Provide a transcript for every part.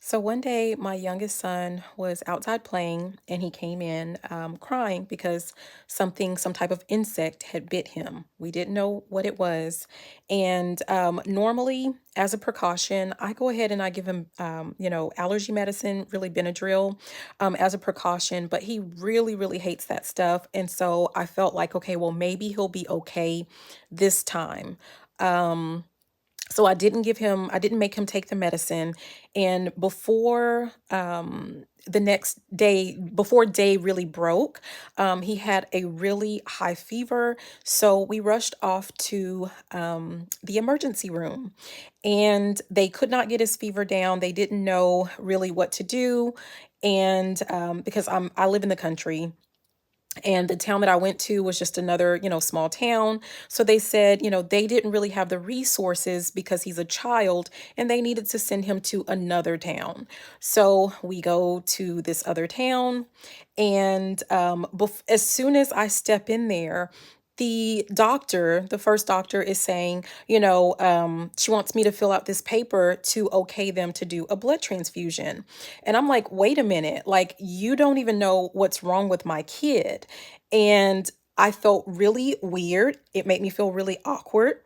So one day, my youngest son was outside playing and he came in crying because some type of insect had bit him. We didn't know what it was. And normally, as a precaution, I go ahead and I give him, allergy medicine, really Benadryl, as a precaution, but he really, really hates that stuff. And so I felt like, okay, well, maybe he'll be okay this time. Um, so I didn't make him take the medicine. And before the next day, before day really broke, he had a really high fever. So we rushed off to the emergency room and they could not get his fever down. They didn't know really what to do. And because I live in the country, and the town that I went to was just another, small town. So they said, they didn't really have the resources because he's a child and they needed to send him to another town. So we go to this other town. And as soon as I step in there, the first doctor is saying, she wants me to fill out this paper to okay them to do a blood transfusion. And I'm like, wait a minute, like, you don't even know what's wrong with my kid. And I felt really weird. It made me feel really awkward.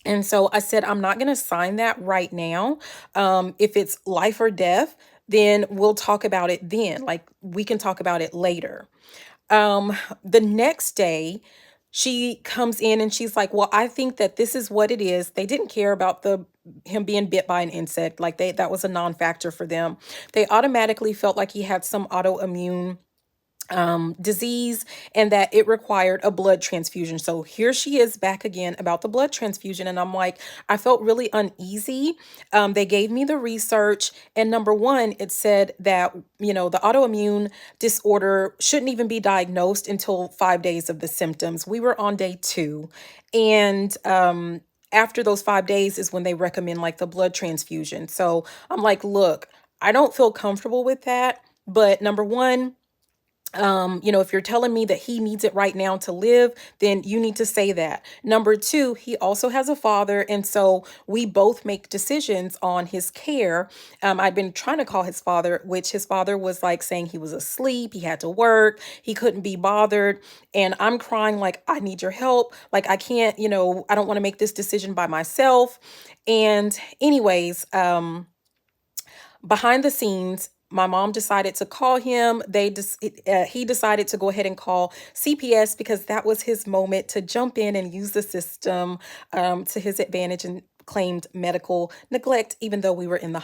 And so I said, I'm not going to sign that right now. If it's life or death, then we'll talk about it then. Like, we can talk about it later. The next day, she comes in and she's like, "Well, I think that this is what it is." They didn't care about the him being bit by an insect. Like, that was a non-factor for them. They automatically felt like he had some autoimmune disease and that it required a blood transfusion. So here she is back again about the blood transfusion. And I'm like, I felt really uneasy. They gave me the research. And number one, it said that, the autoimmune disorder shouldn't even be diagnosed until 5 days of the symptoms. We were on day two. And, after those 5 days is when they recommend like the blood transfusion. So I'm like, look, I don't feel comfortable with that. But number one, if you're telling me that he needs it right now to live, then you need to say that. Number two, he also has a father. And so we both make decisions on his care. I've been trying to call his father, which his father was like saying he was asleep. He had to work. He couldn't be bothered. And I'm crying like, I need your help. Like, I can't, I don't want to make this decision by myself. And anyways, behind the scenes, my mom decided to call him. He decided to go ahead and call CPS because that was his moment to jump in and use the system to his advantage and claimed medical neglect, even though we were in the